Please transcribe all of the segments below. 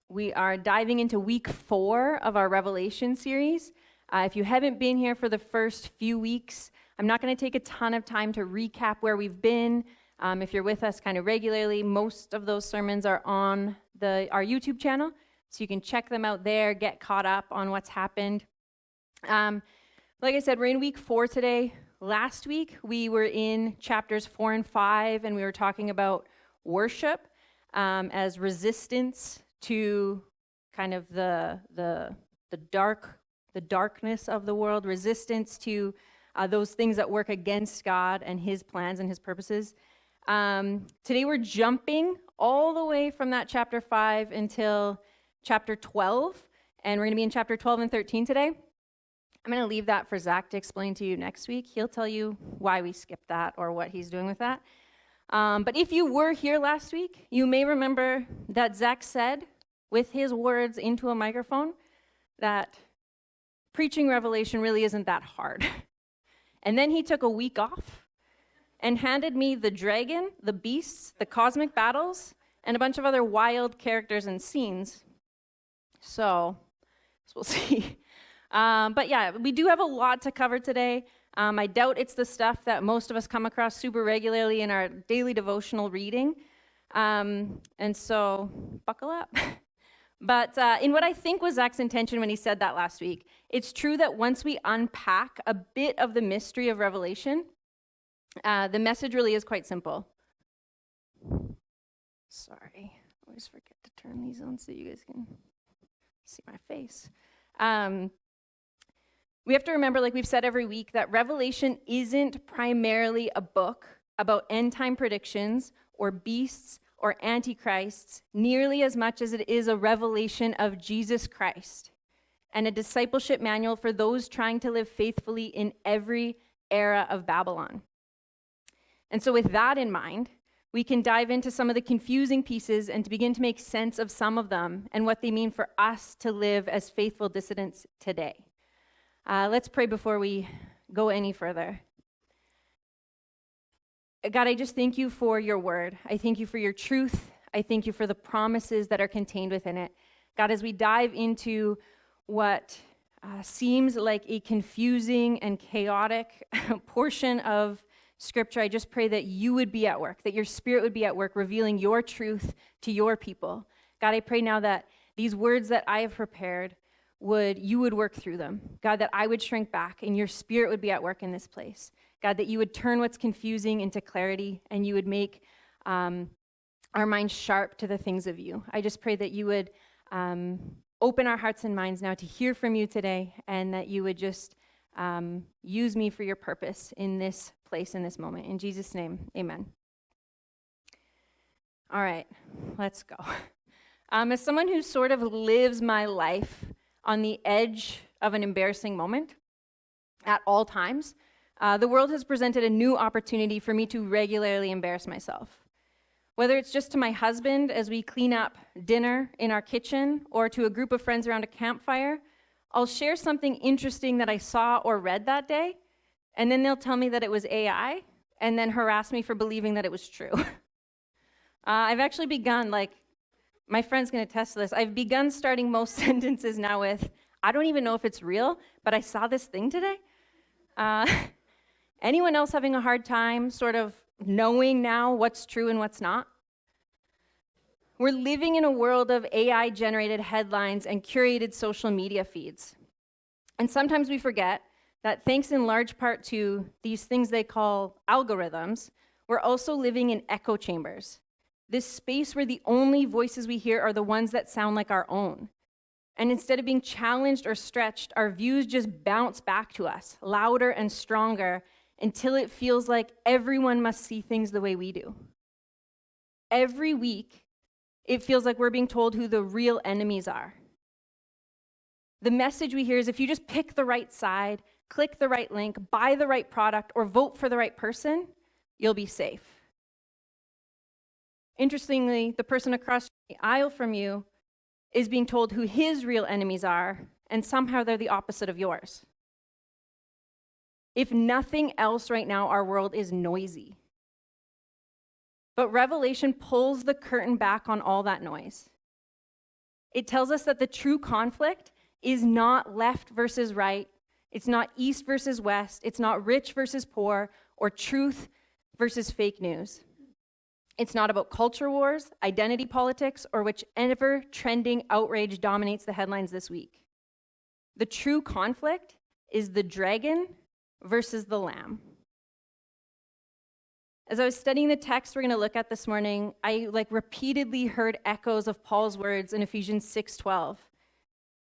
We are diving into week 4 of our Revelation series. If you haven't been here for the first few weeks, I'm not going to take a ton of time to recap where we've been. If you're with us kind of regularly, most of those sermons are on our YouTube channel, so you can check them out there, get caught up on what's happened. Like I said, we're in week 4 today. Last week, we were in chapters 4 and 5, and we were talking about worship as resistance to kind of the darkness of the world, resistance to those things that work against God and his plans and his purposes. Today we're jumping all the way from that chapter 5 until chapter 12, and we're going to be in chapter 12 and 13 today. I'm going to leave that for Zach to explain to you next week. He'll tell you why we skipped that or what he's doing with that. But if you were here last week, you may remember that Zach said, with his words into a microphone, that preaching Revelation really isn't that hard. And then he took a week off and handed me the dragon, the beasts, the cosmic battles, and a bunch of other wild characters and scenes. So we'll see. But yeah, we do have a lot to cover today. I doubt it's the stuff that most of us come across super regularly in our daily devotional reading. And so buckle up. But in what I think was Zach's intention when he said that last week, it's true that once we unpack a bit of the mystery of Revelation, the message really is quite simple. Sorry, I always forget to turn these on so you guys can see my face. We have to remember, like we've said every week, that Revelation isn't primarily a book about end-time predictions or beasts or antichrists nearly as much as it is a revelation of Jesus Christ and a discipleship manual for those trying to live faithfully in every era of Babylon. And so with that in mind, we can dive into some of the confusing pieces and to begin to make sense of some of them and what they mean for us to live as faithful dissidents today. Let's pray before we go any further. God, I just thank you for your word. I thank you for your truth. I thank you for the promises that are contained within it. God, as we dive into what seems like a confusing and chaotic portion of Scripture, I just pray that you would be at work, that your Spirit would be at work, revealing your truth to your people. God, I pray now that these words that I have prepared, you would work through them. God, that I would shrink back and your Spirit would be at work in this place. God, that you would turn what's confusing into clarity and you would make our minds sharp to the things of you. I just pray that you would open our hearts and minds now to hear from you today, and that you would just use me for your purpose in this place, in this moment. In Jesus' name, amen. All right, let's go. As someone who sort of lives my life on the edge of an embarrassing moment at all times, the world has presented a new opportunity for me to regularly embarrass myself. Whether it's just to my husband as we clean up dinner in our kitchen, or to a group of friends around a campfire, I'll share something interesting that I saw or read that day, and then they'll tell me that it was AI, and then harass me for believing that it was true. I've actually begun, my friend's going to test this, I've begun starting most sentences now with, I don't even know if it's real, but I saw this thing today. Anyone else having a hard time sort of knowing now what's true and what's not? We're living in a world of AI-generated headlines and curated social media feeds. And sometimes we forget that thanks in large part to these things they call algorithms, we're also living in echo chambers. This space where the only voices we hear are the ones that sound like our own. And instead of being challenged or stretched, our views just bounce back to us, louder and stronger, until it feels like everyone must see things the way we do. Every week, it feels like we're being told who the real enemies are. The message we hear is if you just pick the right side, click the right link, buy the right product, or vote for the right person, you'll be safe. Interestingly, the person across the aisle from you is being told who his real enemies are, and somehow they're the opposite of yours. If nothing else right now, our world is noisy. But Revelation pulls the curtain back on all that noise. It tells us that the true conflict is not left versus right. It's not east versus west. It's not rich versus poor or truth versus fake news. It's not about culture wars, identity politics, or whichever trending outrage dominates the headlines this week. The true conflict is the dragon versus the lamb. As I was studying the text we're going to look at this morning, I repeatedly heard echoes of Paul's words in Ephesians 6:12,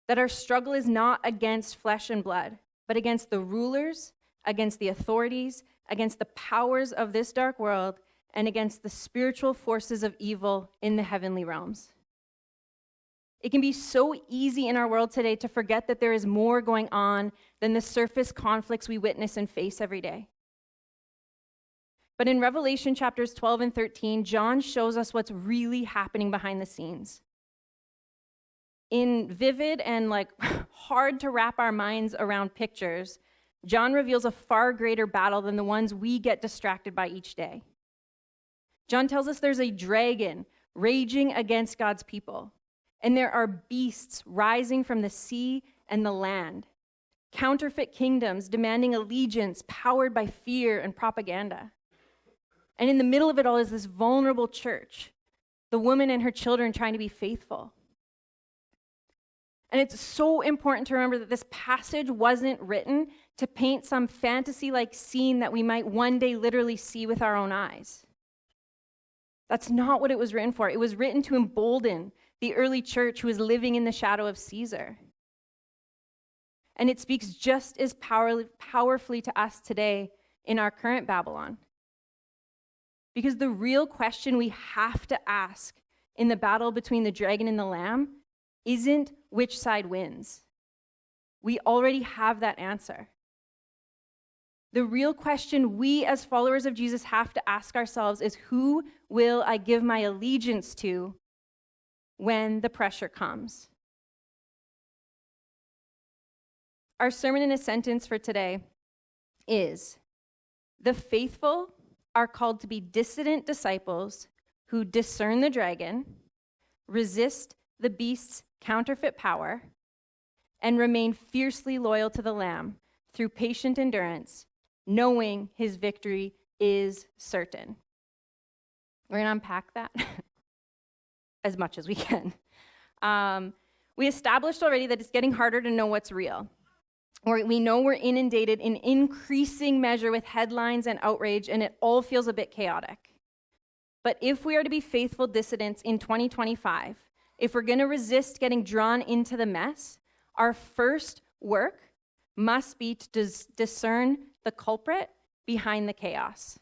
that our struggle is not against flesh and blood, but against the rulers, against the authorities, against the powers of this dark world, and against the spiritual forces of evil in the heavenly realms. It can be so easy in our world today to forget that there is more going on than the surface conflicts we witness and face every day. But in Revelation chapters 12 and 13, John shows us what's really happening behind the scenes. In vivid and hard to wrap our minds around pictures, John reveals a far greater battle than the ones we get distracted by each day. John tells us there's a dragon raging against God's people, and there are beasts rising from the sea and the land, counterfeit kingdoms demanding allegiance powered by fear and propaganda. And in the middle of it all is this vulnerable church, the woman and her children trying to be faithful. And it's so important to remember that this passage wasn't written to paint some fantasy-like scene that we might one day literally see with our own eyes. That's not what it was written for. It was written to embolden the early church who was living in the shadow of Caesar. And it speaks just as powerfully to us today in our current Babylon. Because the real question we have to ask in the battle between the dragon and the lamb isn't which side wins. We already have that answer. The real question we as followers of Jesus have to ask ourselves is, who will I give my allegiance to when the pressure comes? Our sermon in a sentence for today is, the faithful are called to be dissident disciples who discern the dragon, resist the beast's counterfeit power, and remain fiercely loyal to the Lamb through patient endurance, knowing his victory is certain. We're going to unpack that as much as we can. We established already that it's getting harder to know what's real. Or we know we're inundated in increasing measure with headlines and outrage, and it all feels a bit chaotic. But if we are to be faithful dissidents in 2025, if we're going to resist getting drawn into the mess, our first work must be to discern the culprit behind the chaos.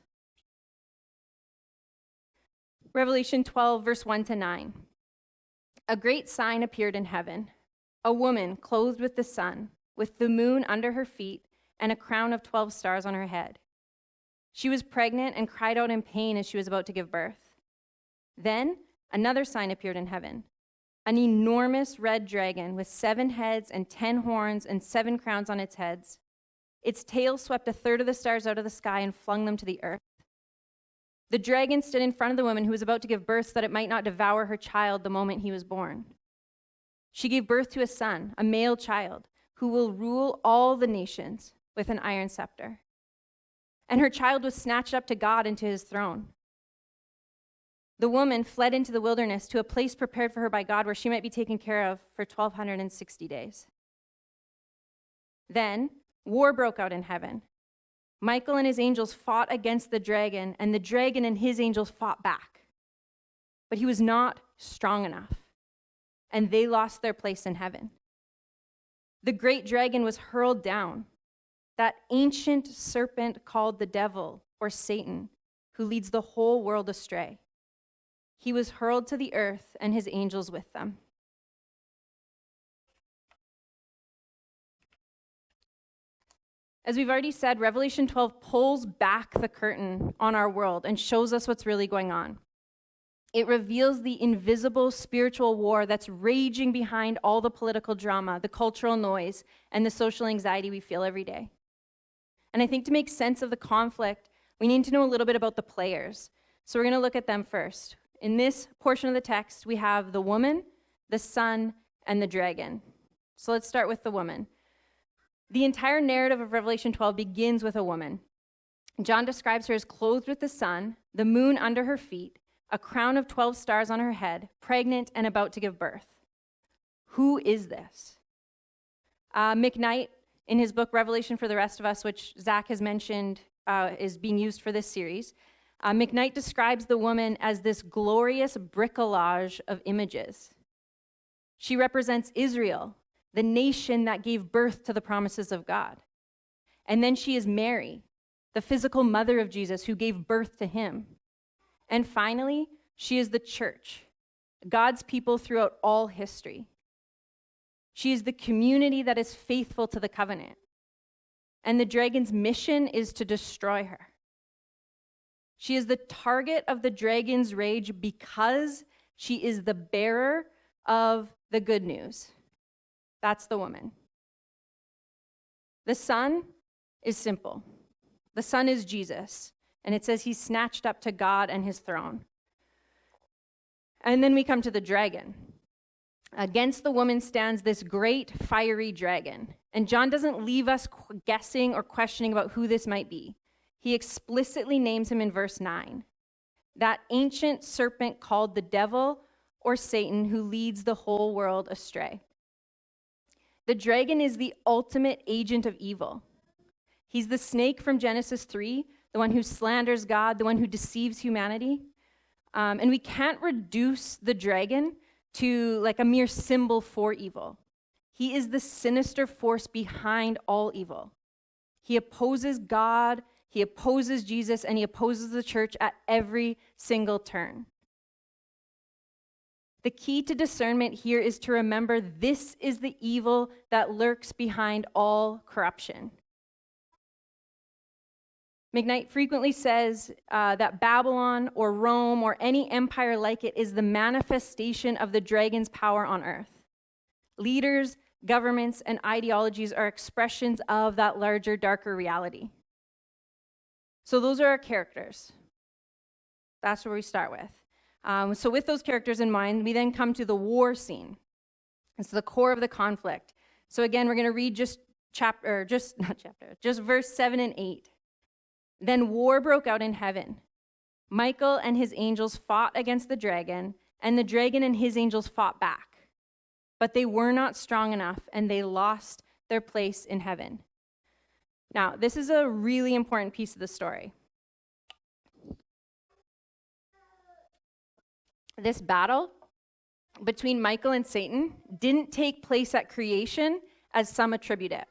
Revelation 12, verse 1-9. A great sign appeared in heaven, a woman clothed with the sun, with the moon under her feet, and a crown of 12 stars on her head. She was pregnant and cried out in pain as she was about to give birth. Then another sign appeared in heaven, an enormous red dragon with 7 heads and 10 horns and 7 crowns on its heads. Its tail swept a third of the stars out of the sky and flung them to the earth. The dragon stood in front of the woman who was about to give birth so that it might not devour her child the moment he was born. She gave birth to a son, a male child, who will rule all the nations with an iron scepter. And her child was snatched up to God and to his throne. The woman fled into the wilderness to a place prepared for her by God where she might be taken care of for 1,260 days. Then war broke out in heaven. Michael and his angels fought against the dragon, and the dragon and his angels fought back. But he was not strong enough, and they lost their place in heaven. The great dragon was hurled down, that ancient serpent called the devil or Satan, who leads the whole world astray. He was hurled to the earth and his angels with them. As we've already said, Revelation 12 pulls back the curtain on our world and shows us what's really going on. It reveals the invisible spiritual war that's raging behind all the political drama, the cultural noise, and the social anxiety we feel every day. And I think to make sense of the conflict, we need to know a little bit about the players. So we're going to look at them first. In this portion of the text, we have the woman, the sun, and the dragon. So let's start with the woman. The entire narrative of Revelation 12 begins with a woman. John describes her as clothed with the sun, the moon under her feet, a crown of 12 stars on her head, pregnant and about to give birth. Who is this? McKnight, in his book Revelation for the Rest of Us, which Zach has mentioned is being used for this series, McKnight describes the woman as this glorious bricolage of images. She represents Israel, the nation that gave birth to the promises of God. And then she is Mary, the physical mother of Jesus who gave birth to him. And finally, she is the church, God's people throughout all history. She is the community that is faithful to the covenant. And the dragon's mission is to destroy her. She is the target of the dragon's rage because she is the bearer of the good news. That's the woman. The son is simple. The son is Jesus. And it says he's snatched up to God and his throne. And then we come to the dragon. Against the woman stands this great fiery dragon. And John doesn't leave us guessing or questioning about who this might be. He explicitly names him in verse 9. That ancient serpent called the devil or Satan who leads the whole world astray. The dragon is the ultimate agent of evil. He's the snake from Genesis 3, the one who slanders God, the one who deceives humanity. And we can't reduce the dragon to like a mere symbol for evil. He is the sinister force behind all evil. He opposes God, he opposes Jesus, and he opposes the church at every single turn. The key to discernment here is to remember this is the evil that lurks behind all corruption. McKnight frequently says that Babylon or Rome or any empire like it is the manifestation of the dragon's power on earth. Leaders, governments, and ideologies are expressions of that larger, darker reality. So those are our characters. That's where we start with. So with those characters in mind, we then come to the war scene. It's the core of the conflict. So again, we're going to read just verse 7 and 8. Then war broke out in heaven. Michael and his angels fought against the dragon, and the dragon and his angels fought back. But they were not strong enough, and they lost their place in heaven. Now, this is a really important piece of the story. This battle between Michael and Satan didn't take place at creation, as some attribute it.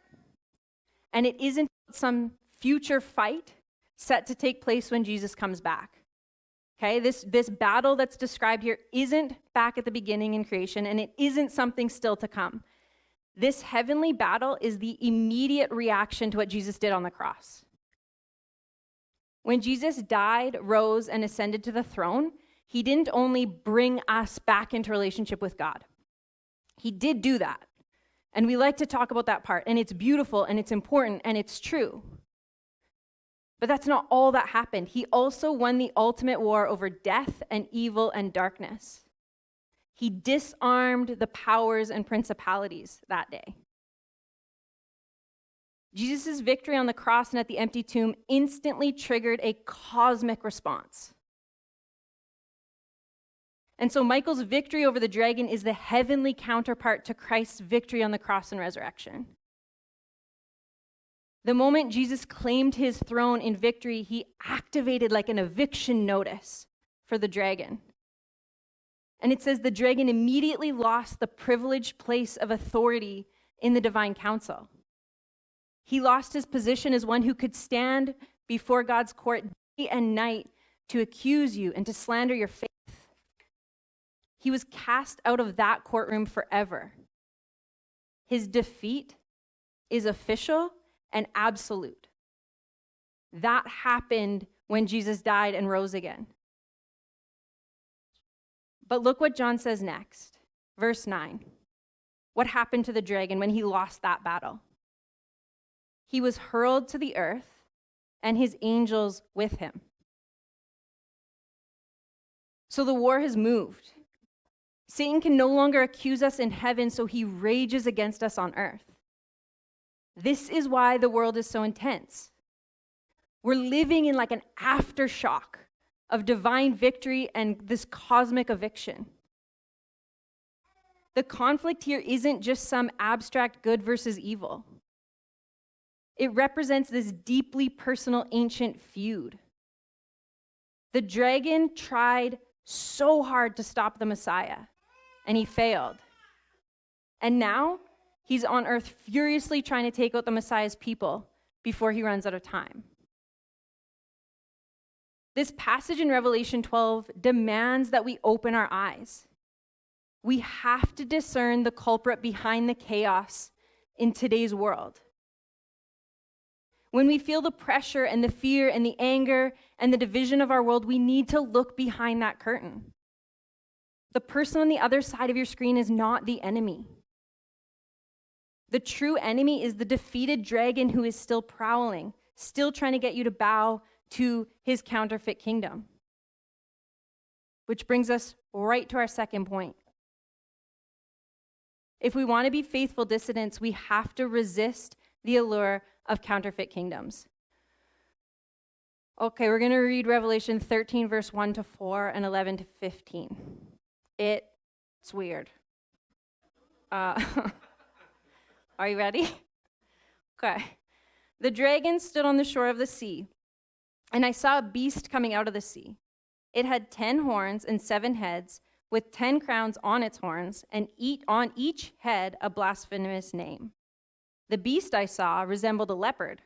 And it isn't some future fight set to take place when Jesus comes back. Okay, this battle that's described here isn't back at the beginning in creation, and it isn't something still to come. This heavenly battle is the immediate reaction to what Jesus did on the cross. When Jesus died, rose, and ascended to the throne, he didn't only bring us back into relationship with God. He did do that. And we like to talk about that part, and it's beautiful, and it's important, and it's true. But that's not all that happened. He also won the ultimate war over death and evil and darkness. He disarmed the powers and principalities that day. Jesus' victory on the cross and at the empty tomb instantly triggered a cosmic response. And so Michael's victory over the dragon is the heavenly counterpart to Christ's victory on the cross and resurrection. The moment Jesus claimed his throne in victory, he activated like an eviction notice for the dragon. And it says the dragon immediately lost the privileged place of authority in the divine council. He lost his position as one who could stand before God's court day and night to accuse you and to slander your faith. He was cast out of that courtroom forever. His defeat is official and absolute. That happened when Jesus died and rose again. But look what John says next. Verse 9. What happened to the dragon when he lost that battle? He was hurled to the earth, and his angels with him. So the war has moved. Satan can no longer accuse us in heaven, so he rages against us on earth. This is why the world is so intense. We're living in like an aftershock of divine victory and this cosmic eviction. The conflict here isn't just some abstract good versus evil. It represents this deeply personal ancient feud. The dragon tried so hard to stop the Messiah, and he failed. And now he's on earth furiously trying to take out the Messiah's people before he runs out of time. This passage in Revelation 12 demands that we open our eyes. We have to discern the culprit behind the chaos in today's world. When we feel the pressure and the fear and the anger and the division of our world, we need to look behind that curtain. The person on the other side of your screen is not the enemy. The true enemy is the defeated dragon who is still prowling, still trying to get you to bow to his counterfeit kingdom. Which brings us right to our second point. If we want to be faithful dissidents, we have to resist the allure of counterfeit kingdoms. Okay, we're going to read Revelation 13, verse 1 to 4 and 11 to 15. It's weird. Are you ready? Okay. The dragon stood on the shore of the sea, and I saw a beast coming out of the sea. It had 10 horns and 7 heads, with 10 crowns on its horns, and on each head a blasphemous name. The beast I saw resembled a leopard,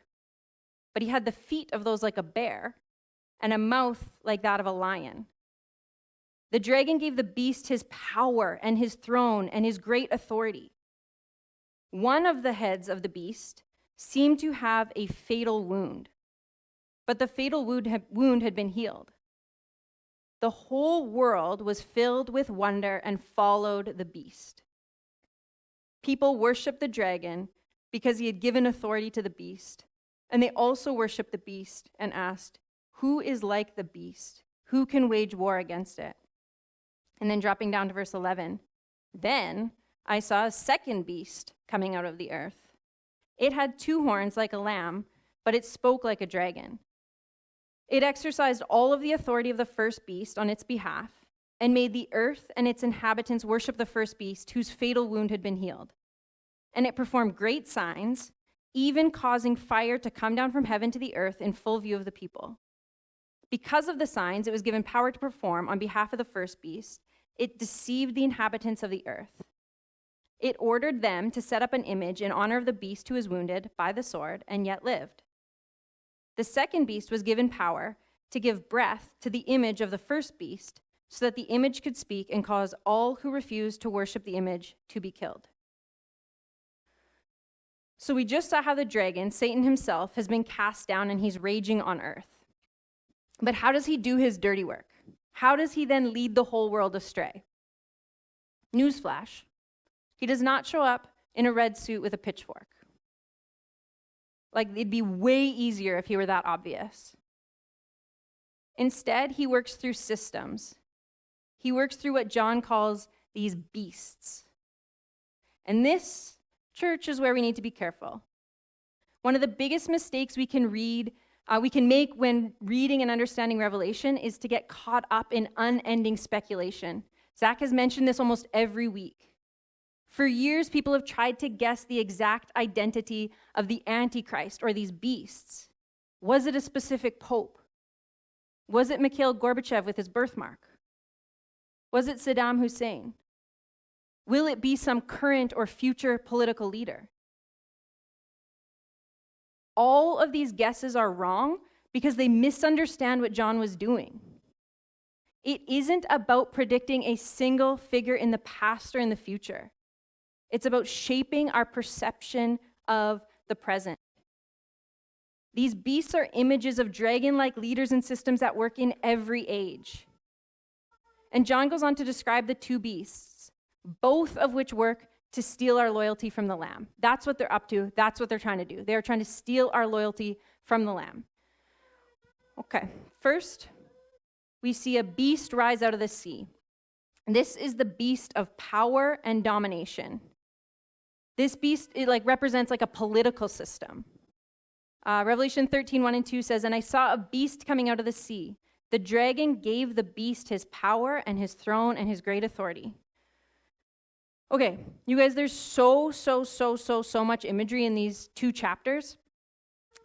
but he had the feet of those like a bear, and a mouth like that of a lion. The dragon gave the beast his power and his throne and his great authority. One of the heads of the beast seemed to have a fatal wound, but the fatal wound had been healed. The whole world was filled with wonder and followed the beast. People worshiped the dragon because he had given authority to the beast, and they also worshiped the beast and asked, "Who is like the beast? Who can wage war against it?" And then dropping down to verse 11, then I saw a second beast coming out of the earth. It had 2 horns like a lamb, but it spoke like a dragon. It exercised all of the authority of the first beast on its behalf and made the earth and its inhabitants worship the first beast whose fatal wound had been healed. And it performed great signs, even causing fire to come down from heaven to the earth in full view of the people. Because of the signs it was given power to perform on behalf of the first beast, it deceived the inhabitants of the earth. It ordered them to set up an image in honor of the beast who was wounded by the sword and yet lived. The second beast was given power to give breath to the image of the first beast so that the image could speak and cause all who refused to worship the image to be killed. So we just saw how the dragon, Satan himself, has been cast down and he's raging on earth. But how does he do his dirty work? How does he then lead the whole world astray? Newsflash, he does not show up in a red suit with a pitchfork. Like, it'd be way easier if he were that obvious. Instead, he works through systems. He works through what John calls these beasts. And this, church, is where we need to be careful. One of the biggest mistakes we can make when reading and understanding Revelation is to get caught up in unending speculation. Zach has mentioned this almost every week. For years, people have tried to guess the exact identity of the Antichrist or these beasts. Was it a specific pope? Was it Mikhail Gorbachev with his birthmark? Was it Saddam Hussein? Will it be some current or future political leader? All of these guesses are wrong because they misunderstand what John was doing. It isn't about predicting a single figure in the past or in the future. It's about shaping our perception of the present. These beasts are images of dragon-like leaders and systems that work in every age. And John goes on to describe the 2 beasts, both of which work to steal our loyalty from the Lamb. That's what they're up to. That's what they're trying to do. They're trying to steal our loyalty from the Lamb. Okay, first, we see a beast rise out of the sea. This is the beast of power and domination. This beast, it represents a political system. Revelation 13, 1 and 2 says, "And I saw a beast coming out of the sea. The dragon gave the beast his power and his throne and his great authority." Okay, you guys, there's so much imagery in these 2 chapters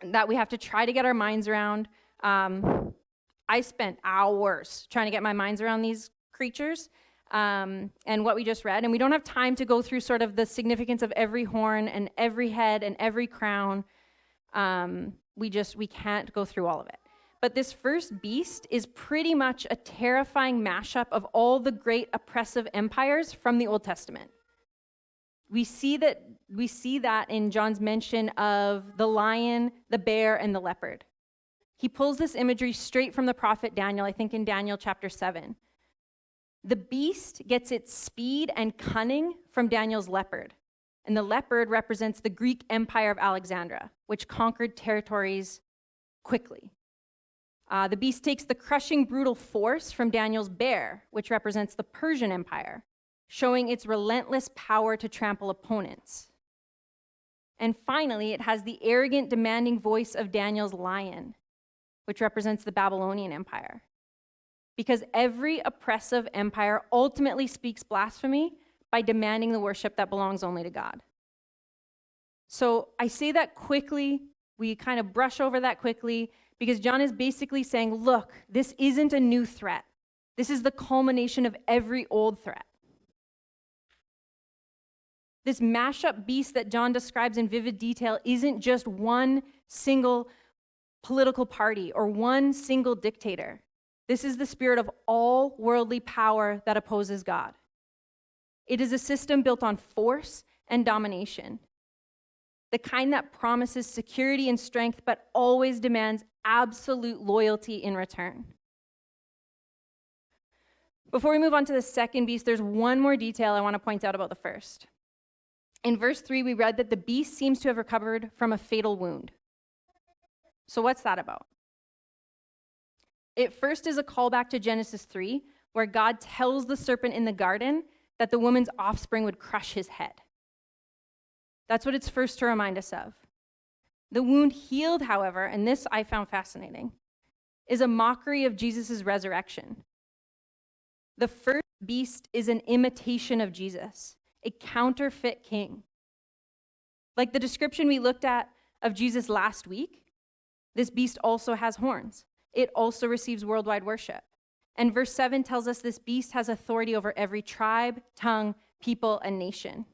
that we have to try to get our minds around. I spent hours trying to get my minds around these creatures and what we just read, and we don't have time to go through sort of the significance of every horn and every head and every crown. We can't go through all of it. But this first beast is pretty much a terrifying mashup of all the great oppressive empires from the Old Testament. We see that in John's mention of the lion, the bear, and the leopard. He pulls this imagery straight from the prophet Daniel, I think in Daniel chapter 7. The beast gets its speed and cunning from Daniel's leopard. And the leopard represents the Greek Empire of Alexandria, which conquered territories quickly. The beast takes the crushing, brutal force from Daniel's bear, which represents the Persian Empire, showing its relentless power to trample opponents. And finally, it has the arrogant, demanding voice of Daniel's lion, which represents the Babylonian Empire. Because every oppressive empire ultimately speaks blasphemy by demanding the worship that belongs only to God. So I say that quickly. We kind of brush over that quickly because John is basically saying, look, this isn't a new threat. This is the culmination of every old threat. This mashup beast that John describes in vivid detail isn't just one single political party or one single dictator. This is the spirit of all worldly power that opposes God. It is a system built on force and domination, the kind that promises security and strength, but always demands absolute loyalty in return. Before we move on to the second beast, there's one more detail I want to point out about the first. In verse 3, we read that the beast seems to have recovered from a fatal wound. So what's that about? It first is a callback to Genesis 3, where God tells the serpent in the garden that the woman's offspring would crush his head. That's what it's first to remind us of. The wound healed, however, and this I found fascinating, is a mockery of Jesus' resurrection. The first beast is an imitation of Jesus, a counterfeit king. Like the description we looked at of Jesus last week, this beast also has horns. It also receives worldwide worship. And verse 7 tells us this beast has authority over every tribe, tongue, people, and nation.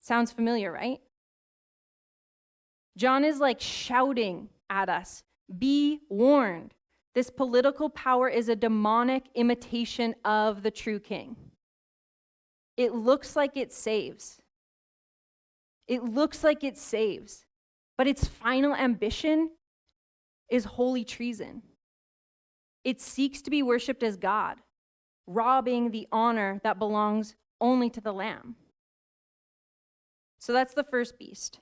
Sounds familiar, right? John is shouting at us, be warned. This political power is a demonic imitation of the true king. It looks like it saves. It looks like it saves, but its final ambition is holy treason. It seeks to be worshipped as God, robbing the honor that belongs only to the Lamb. So that's the first beast.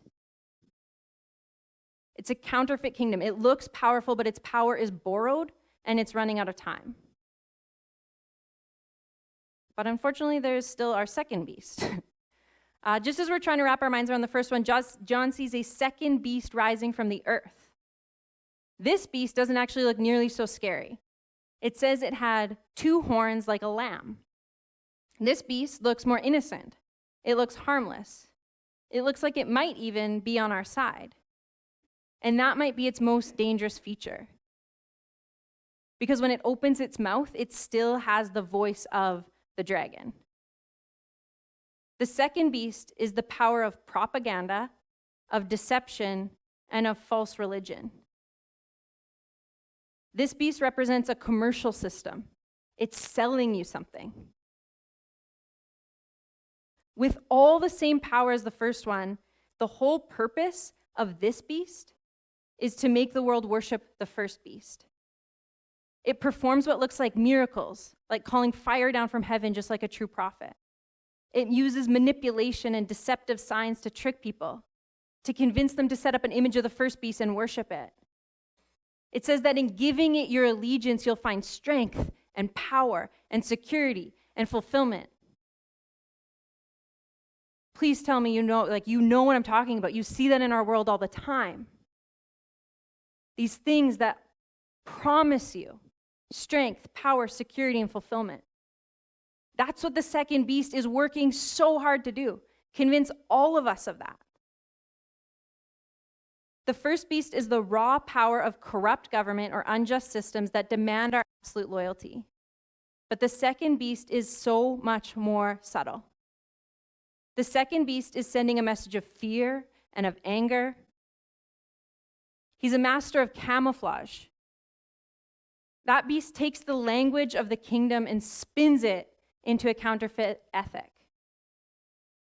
It's a counterfeit kingdom. It looks powerful, but its power is borrowed and it's running out of time. But unfortunately, there's still our second beast. Just as we're trying to wrap our minds around the first one, John sees a second beast rising from the earth. This beast doesn't actually look nearly so scary. It says it had 2 horns like a lamb. This beast looks more innocent. It looks harmless. It looks like it might even be on our side. And that might be its most dangerous feature. Because when it opens its mouth, it still has the voice of the dragon. The second beast is the power of propaganda, of deception, and of false religion. This beast represents a commercial system. It's selling you something. With all the same power as the first one, the whole purpose of this beast is to make the world worship the first beast. It performs what looks like miracles, like calling fire down from heaven just like a true prophet. It uses manipulation and deceptive signs to trick people, to convince them to set up an image of the first beast and worship it. It says that in giving it your allegiance, you'll find strength and power and security and fulfillment. Please tell me you know what I'm talking about. You see that in our world all the time. These things that promise you strength, power, security, and fulfillment. That's what the second beast is working so hard to do. Convince all of us of that. The first beast is the raw power of corrupt government or unjust systems that demand our absolute loyalty. But the second beast is so much more subtle. The second beast is sending a message of fear and of anger. He's a master of camouflage. That beast takes the language of the kingdom and spins it into a counterfeit ethic.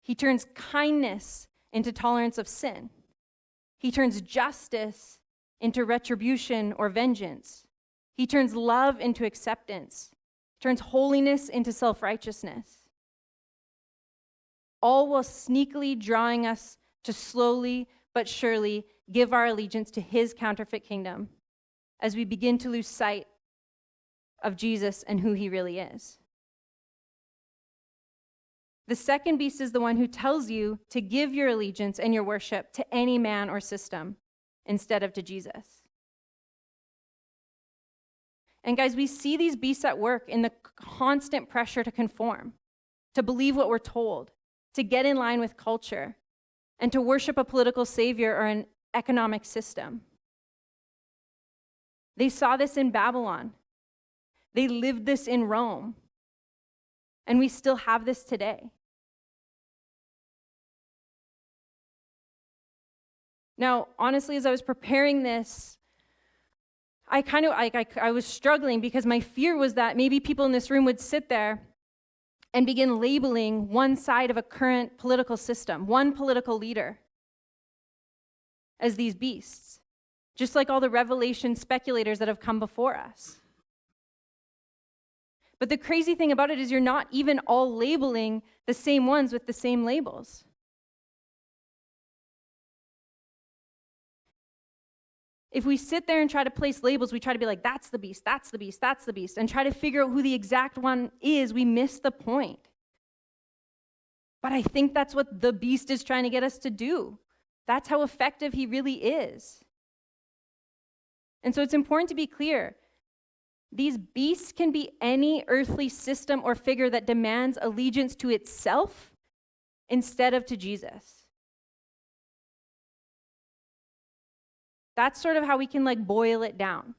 He turns kindness into tolerance of sin. He turns justice into retribution or vengeance. He turns love into acceptance. Turns holiness into self-righteousness. All while sneakily drawing us to slowly but surely give our allegiance to his counterfeit kingdom as we begin to lose sight of Jesus and who he really is. The second beast is the one who tells you to give your allegiance and your worship to any man or system instead of to Jesus. And guys, we see these beasts at work in the constant pressure to conform, to believe what we're told, to get in line with culture, and to worship a political savior or an economic system. They saw this in Babylon. They lived this in Rome. And we still have this today. Now, honestly, as I was preparing this, I was struggling because my fear was that maybe people in this room would sit there and begin labeling one side of a current political system, one political leader, as these beasts, just like all the Revelation speculators that have come before us. But the crazy thing about it is you're not even all labeling the same ones with the same labels. If we sit there and try to place labels, we try to be like, that's the beast, that's the beast, that's the beast, and try to figure out who the exact one is, we miss the point. But I think that's what the beast is trying to get us to do. That's how effective he really is. And so it's important to be clear. These beasts can be any earthly system or figure that demands allegiance to itself instead of to Jesus. That's sort of how we can boil it down.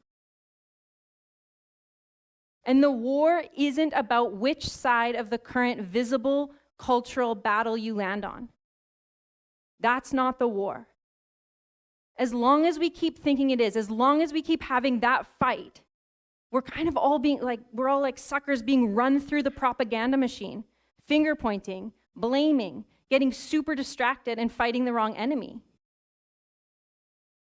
And the war isn't about which side of the current visible cultural battle you land on. That's not the war. As long as we keep thinking it is, as long as we keep having that fight, we're kind of all we're all like suckers being run through the propaganda machine, finger pointing, blaming, getting super distracted and fighting the wrong enemy.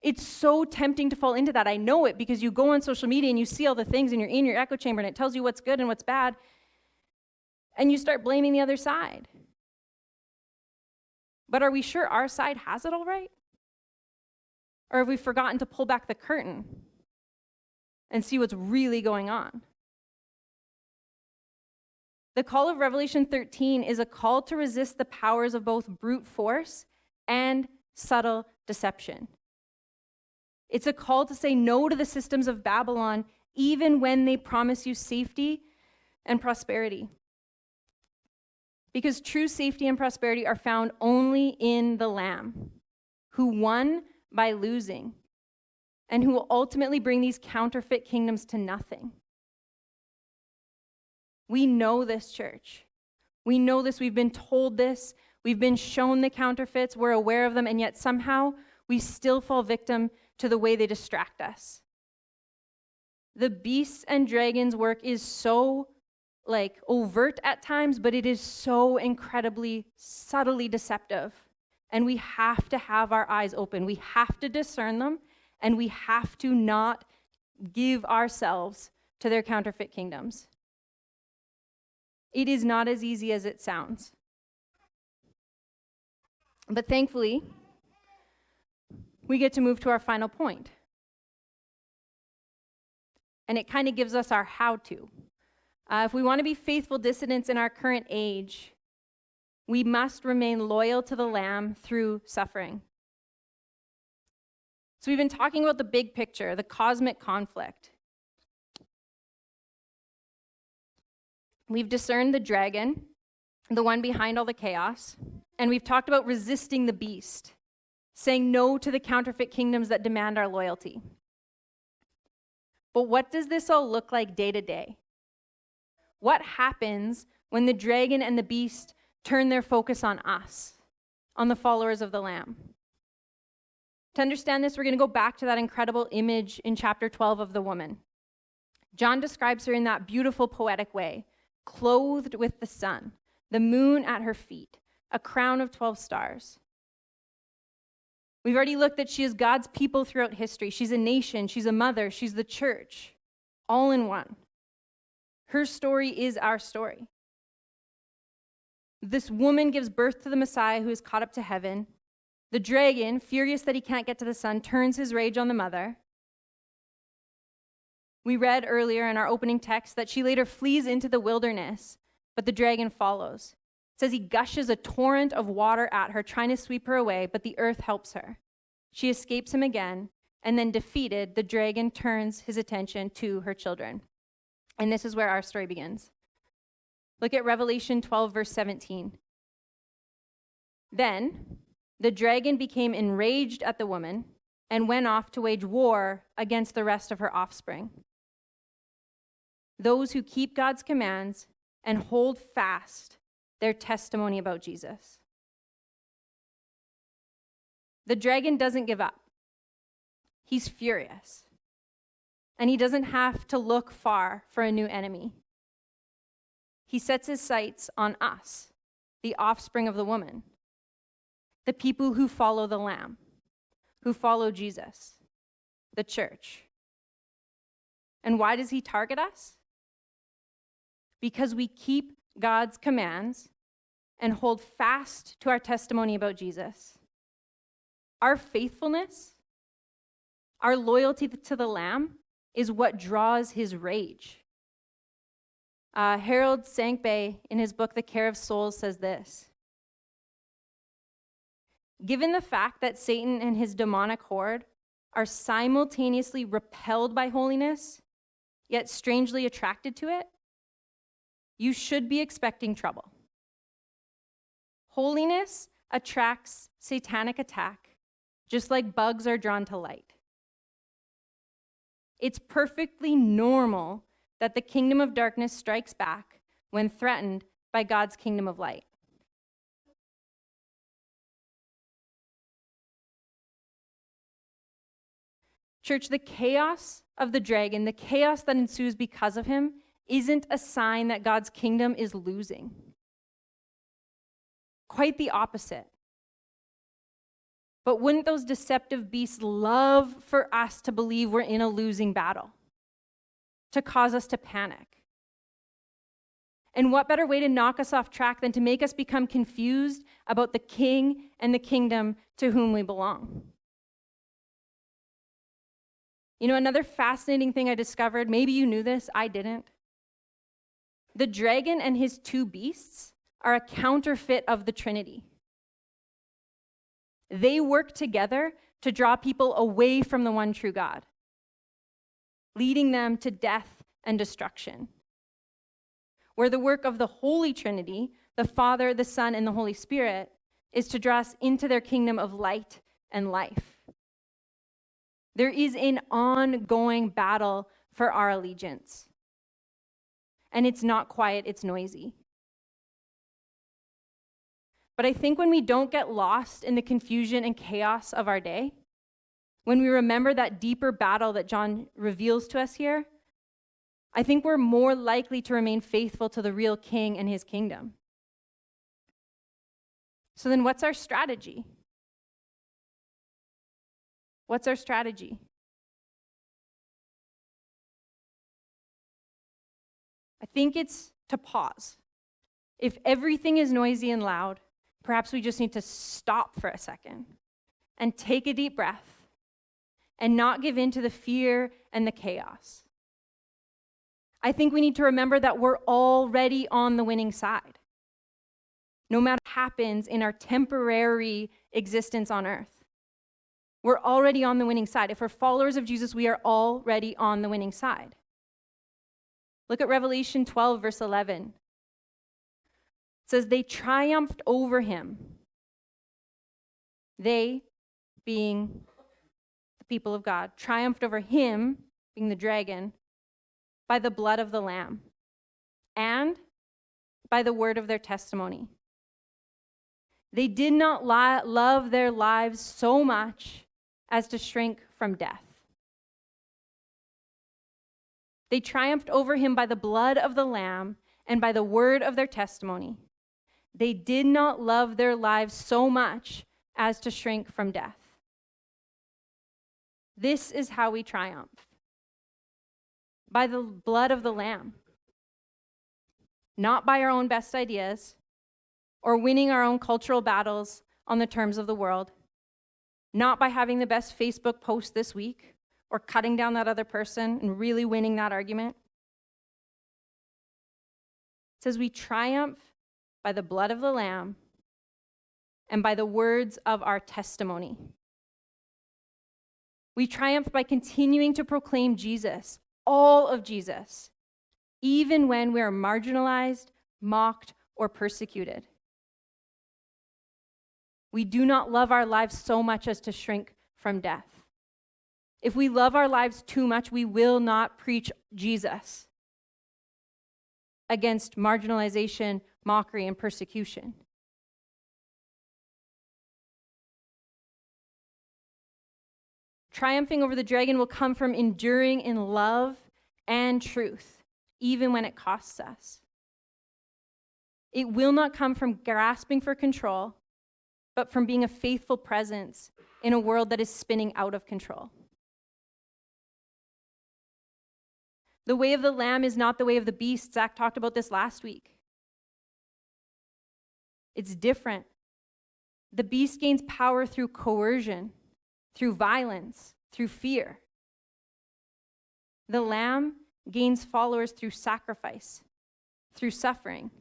It's so tempting to fall into that. I know it because you go on social media and you see all the things and you're in your echo chamber and it tells you what's good and what's bad. And you start blaming the other side. But are we sure our side has it all right? Or have we forgotten to pull back the curtain and see what's really going on? The call of Revelation 13 is a call to resist the powers of both brute force and subtle deception. It's a call to say no to the systems of Babylon, even when they promise you safety and prosperity. Because true safety and prosperity are found only in the Lamb, who won by losing, and who will ultimately bring these counterfeit kingdoms to nothing. We know this, church. We know this. We've been told this. We've been shown the counterfeits. We're aware of them, and yet somehow we still fall victim to the way they distract us. The beasts and dragons' work is so overt at times, but it is so incredibly subtly deceptive. And we have to have our eyes open. We have to discern them, and we have to not give ourselves to their counterfeit kingdoms. It is not as easy as it sounds. But thankfully, we get to move to our final point. And it kind of gives us our how-to. If we want to be faithful dissidents in our current age, we must remain loyal to the Lamb through suffering. So we've been talking about the big picture, the cosmic conflict. We've discerned the dragon, the one behind all the chaos, and we've talked about resisting the beast, saying no to the counterfeit kingdoms that demand our loyalty. But what does this all look like day to day? What happens when the dragon and the beast turn their focus on us, on the followers of the Lamb? To understand this, we're going to go back to that incredible image in chapter 12 of the woman. John describes her in that beautiful poetic way, clothed with the sun, the moon at her feet, a crown of 12 stars. We've already looked that she is God's people throughout history. She's a nation, she's a mother, she's the church, all in one. Her story is our story. This woman gives birth to the Messiah who is caught up to heaven. The dragon, furious that he can't get to the sun, turns his rage on the mother. We read earlier in our opening text that she later flees into the wilderness, but the dragon follows. It says he gushes a torrent of water at her, trying to sweep her away, but the earth helps her. She escapes him again, and then defeated, the dragon turns his attention to her children. And this is where our story begins. Look at Revelation 12, verse 17. Then the dragon became enraged at the woman and went off to wage war against the rest of her offspring, those who keep God's commands and hold fast their testimony about Jesus. The dragon doesn't give up. He's furious. And he doesn't have to look far for a new enemy. He sets his sights on us, the offspring of the woman, the people who follow the Lamb, who follow Jesus, the church. And why does he target us? Because we keep God's commands and hold fast to our testimony about Jesus. Our faithfulness, our loyalty to the Lamb is what draws his rage. Harold Sankbay, in his book, The Care of Souls, says this. Given the fact that Satan and his demonic horde are simultaneously repelled by holiness, yet strangely attracted to it, you should be expecting trouble. Holiness attracts satanic attack, just like bugs are drawn to light. It's perfectly normal that the kingdom of darkness strikes back when threatened by God's kingdom of light. Church, the chaos of the dragon, the chaos that ensues because of him, isn't a sign that God's kingdom is losing. Quite the opposite. But wouldn't those deceptive beasts love for us to believe we're in a losing battle? To cause us to panic? And what better way to knock us off track than to make us become confused about the king and the kingdom to whom we belong? You know, another fascinating thing I discovered, maybe you knew this, I didn't. The dragon and his two beasts are a counterfeit of the Trinity. They work together to draw people away from the one true God, leading them to death and destruction. Where the work of the Holy Trinity, the Father, the Son, and the Holy Spirit, is to draw us into their kingdom of light and life. There is an ongoing battle for our allegiance. And it's not quiet, it's noisy. But I think when we don't get lost in the confusion and chaos of our day, when we remember that deeper battle that John reveals to us here, I think we're more likely to remain faithful to the real king and his kingdom. So then what's our strategy? What's our strategy? I think it's to pause. If everything is noisy and loud, perhaps we just need to stop for a second and take a deep breath and not give in to the fear and the chaos. I think we need to remember that we're already on the winning side. No matter what happens in our temporary existence on earth, we're already on the winning side. If we're followers of Jesus, we are already on the winning side. Look at Revelation 12, verse 11. It says, they triumphed over him. They, being the people of God, triumphed over him, being the dragon, by the blood of the Lamb and by the word of their testimony. They did not love their lives so much as to shrink from death. They triumphed over him by the blood of the Lamb and by the word of their testimony. They did not love their lives so much as to shrink from death. This is how we triumph. By the blood of the Lamb. Not by our own best ideas or winning our own cultural battles on the terms of the world. Not by having the best Facebook post this week or cutting down that other person and really winning that argument. It says we triumph by the blood of the Lamb and by the words of our testimony. We triumph by continuing to proclaim Jesus, all of Jesus, even when we are marginalized, mocked, or persecuted. We do not love our lives so much as to shrink from death. If we love our lives too much, we will not preach Jesus against marginalization, mockery, and persecution. Triumphing over the dragon will come from enduring in love and truth, even when it costs us. It will not come from grasping for control, but from being a faithful presence in a world that is spinning out of control. The way of the Lamb is not the way of the beast. Zach talked about this last week. It's different. The beast gains power through coercion, through violence, through fear. The Lamb gains followers through sacrifice, through suffering,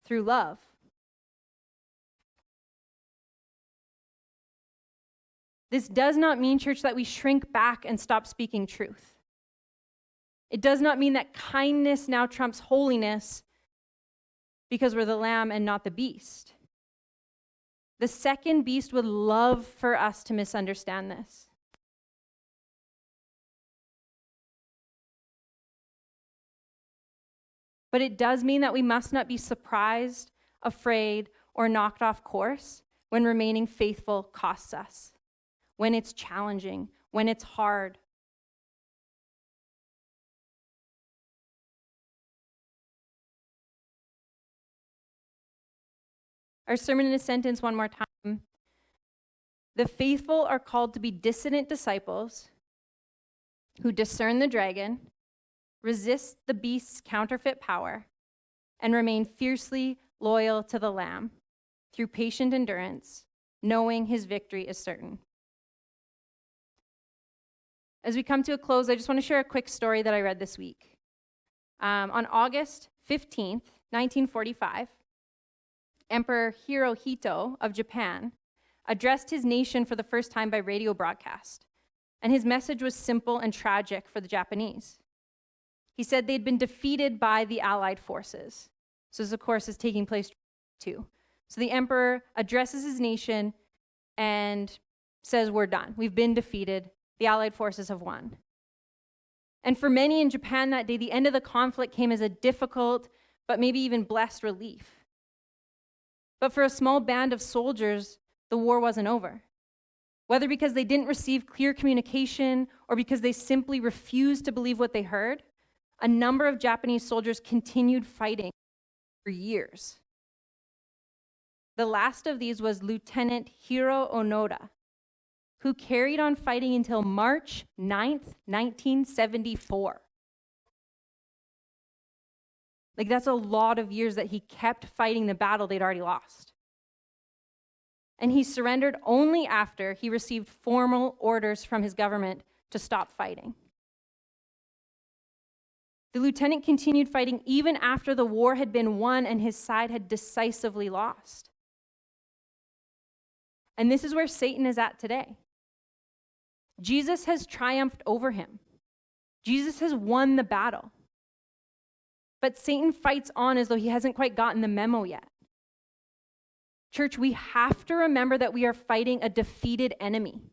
through love. This does not mean, church, that we shrink back and stop speaking truth. It does not mean that kindness now trumps holiness because we're the Lamb and not the beast. The second beast would love for us to misunderstand this. But it does mean that we must not be surprised, afraid, or knocked off course when remaining faithful costs us, when it's challenging, when it's hard. Our sermon in a sentence one more time. The faithful are called to be dissident disciples who discern the dragon, resist the beast's counterfeit power, and remain fiercely loyal to the Lamb through patient endurance, knowing his victory is certain. As we come to a close, I just want to share a quick story that I read this week. On August 15th, 1945, Emperor Hirohito of Japan addressed his nation for the first time by radio broadcast, and his message was simple and tragic for the Japanese. He said they'd been defeated by the Allied forces. So this, of course, is taking place too. So the emperor addresses his nation and says, we're done. We've been defeated. The Allied forces have won. And for many in Japan that day, the end of the conflict came as a difficult, but maybe even blessed relief. But for a small band of soldiers, the war wasn't over. Whether because they didn't receive clear communication or because they simply refused to believe what they heard, a number of Japanese soldiers continued fighting for years. The last of these was Lieutenant Hiro Onoda, who carried on fighting until March 9th, 1974. That's a lot of years that he kept fighting the battle they'd already lost. And he surrendered only after he received formal orders from his government to stop fighting. The lieutenant continued fighting even after the war had been won and his side had decisively lost. And this is where Satan is at today. Jesus has triumphed over him. Jesus has won the battle. But Satan fights on as though he hasn't quite gotten the memo yet. Church, we have to remember that we are fighting a defeated enemy.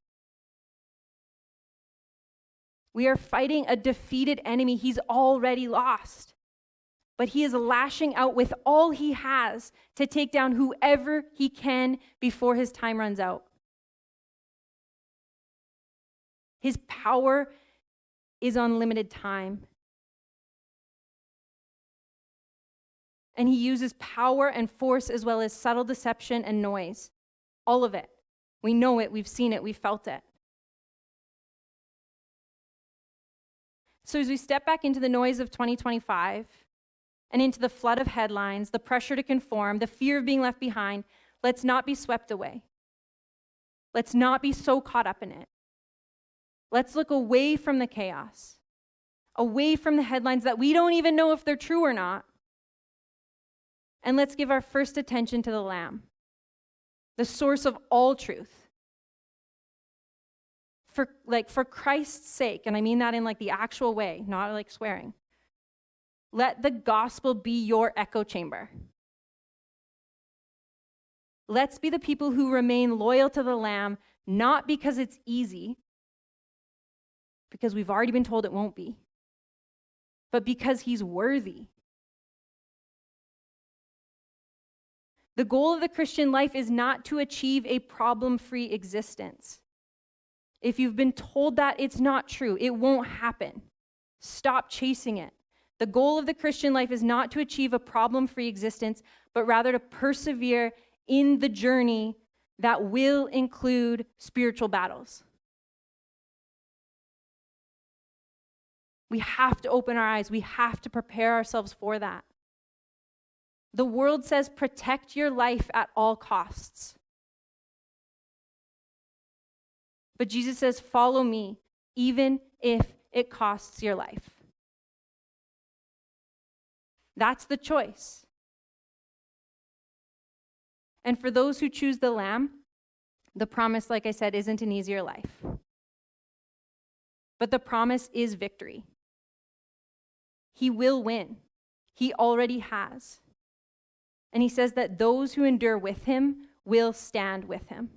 We are fighting a defeated enemy. He's already lost. But he is lashing out with all he has to take down whoever he can before his time runs out. His power is on limited time. And he uses power and force as well as subtle deception and noise. All of it. We know it, we've seen it, we've felt it. So as we step back into the noise of 2025 and into the flood of headlines, the pressure to conform, the fear of being left behind, let's not be swept away. Let's not be so caught up in it. Let's look away from the chaos, away from the headlines that we don't even know if they're true or not. And let's give our first attention to the Lamb, the source of all truth. For Christ's sake, and I mean that in like the actual way, not like swearing. Let the gospel be your echo chamber. Let's be the people who remain loyal to the Lamb, not because it's easy, because we've already been told it won't be, but because he's worthy. The goal of the Christian life is not to achieve a problem-free existence. If you've been told that, it's not true. It won't happen. Stop chasing it. The goal of the Christian life is not to achieve a problem-free existence, but rather to persevere in the journey that will include spiritual battles. We have to open our eyes. We have to prepare ourselves for that. The world says protect your life at all costs. But Jesus says, follow me, even if it costs your life. That's the choice. And for those who choose the Lamb, the promise, like I said, isn't an easier life. But the promise is victory. He will win. He already has. And he says that those who endure with him will stand with him.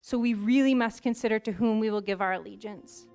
So we really must consider to whom we will give our allegiance.